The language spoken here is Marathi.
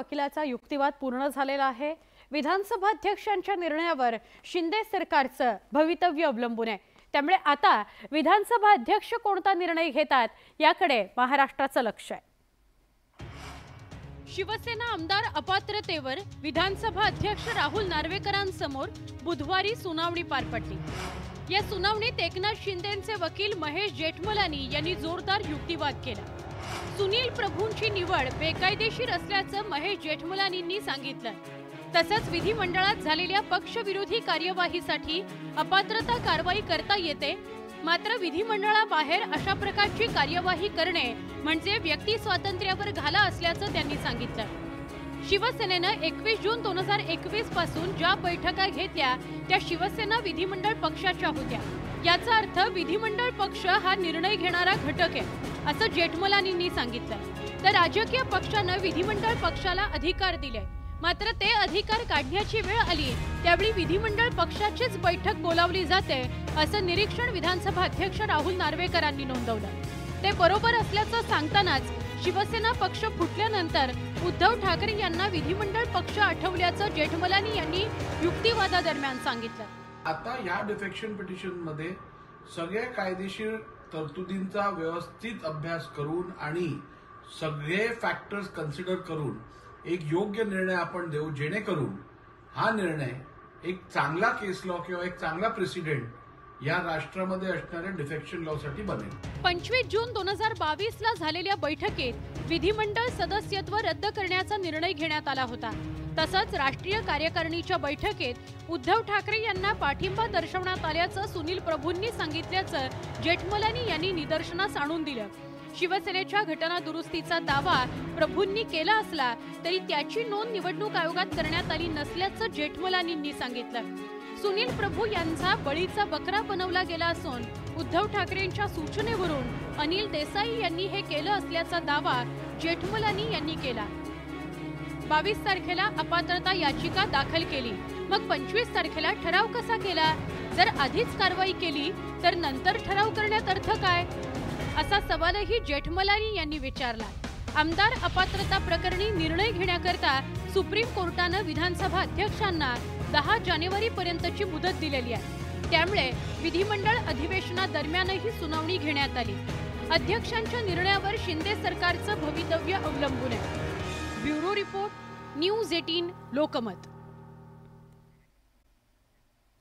वकिलाचा युक्तिवाद पूर्ण झालेला आहे। विधानसभा अध्यक्षांच्या निर्णयावर शिंदे सरकारचं भवितव्य अवलंबून आहे। त्यामुळे आता विधानसभा अध्यक्ष कोणता निर्णय घेतात याकडे महाराष्ट्राचं लक्ष आहे। शिवसेना आमदार अपात्रतेवर विधानसभा अध्यक्ष राहुल नार्वेकरांसमोर बुधवारी सुनावणी पार पडली। या सुनावणीत एकनाथ शिंदेंचे वकील महेश जेठमलानी यांनी जोरदार युक्तिवाद केला। सुनील प्रभूंची निवड बेकायदेशीर असल्याचं महेश जेठमलानींनी सांगितलं। तसंच विधिमंडळात झालेल्या पक्षविरोधी कार्यवाहीसाठी अपात्रता कारवाई करता येते, मात्र विधिमंडळाबाहेर अशा प्रकारची कार्यवाही करणे म्हणजे व्यक्ती स्वातंत्र्यावर घाला असल्याचं त्यांनी सांगितलं। शिवसेनेनं 21 जून 2021 पासून ज्या बैठका घेतल्या त्या शिवसेना विधिमंडळ पक्षाच्या होत्या। याचा अर्थ विधिमंडळ पक्ष हा निर्णय घेणारा घटक आहे असं जेठमलानींनी सांगितलं। तर राजकीय पक्षानं विधिमंडळ पक्षाला अधिकार दिले, मात्र ते अधिकार काढण्याची वेळ आली त्यावेळी विधिमंडळ पक्षाचीच बैठक बोलावली जाते असं निरीक्षण विधानसभा अध्यक्ष राहुल नार्वेकरांनी नोंदवलं। ते बरोबर असल्याचं सांगतानाच शिवसेना पक्ष फुटल्यानंतर उद्धव ठाकरे यांना विधिमंडळ पक्ष आठवल्याचं जेठमलानी यांनी युक्तिवादादरम्यान सांगितलं। आता या डिफेक्शन पिटिशन मध्ये सगळे कायदेशीर तरतुदींचा व्यवस्थित अभ्यास करून आणि सगळे फॅक्टर्स कन्सिडर करून एक योग्य निर्णय आपण देऊ, जेणेकरून हा निर्णय एक चांगला केस लॉ किंवा एक चांगला प्रेसिडेंट या राष्ट्रामध्ये असणाऱ्या डिफेक्शन लॉ साठी बनेल। 25 जून 2022 ला झालेल्या बैठकीत विधिमंडळ सदस्यत्व रद्द करण्याचा निर्णय घेण्यात आला होता। तसंच राष्ट्रीय कार्यकारिणीच्या बैठकीत उद्धव ठाकरे यांना पाठिंबा दर्शवण्यात आल्याचं सुनील प्रभूंनी सांगितल्याचं जेठमलानी यांनी निदर्शनास आणून दिलं। शिवसेनेच्या घटना दुरुस्तीचा दावा प्रभूंनी केला असला तरी त्याची नोंद निवडणूक आयोगात करण्यात आली नसल्याचं जेठमलानींनी सांगितलं। सुनील प्रभू यांचा बळीचा बकरा बनवला गेला असून उद्धव ठाकरेंच्या सूचनेवरून अनिल देसाई यांनी हे केलं असल्याचा दावा जेठमलानी यांनी केला। 22 तारखेला अपात्रता याचिका दाखल केली, मग 25 तारखेला ठराव कसा केला? जर आधीच कारवाई केली तर नंतर ठराव करण्यात अर्थ काय, असा सवालही जेठमलानी यांनी विचारला। आमदार अपात्रता प्रकरणी निर्णय घेण्याकरता सुप्रीम कोर्टानं विधानसभा अध्यक्षांना 10 जानेवारी पर्यंतची मुदत दिलेली आहे। त्यामुळे विधिमंडळ अधिवेशनादरम्यानही सुनावणी घेण्यात आली। अध्यक्षांच्या निर्णयावर शिंदे सरकारचं भवितव्य अवलंबून आहे। Bureau report, news 18 Lokmat.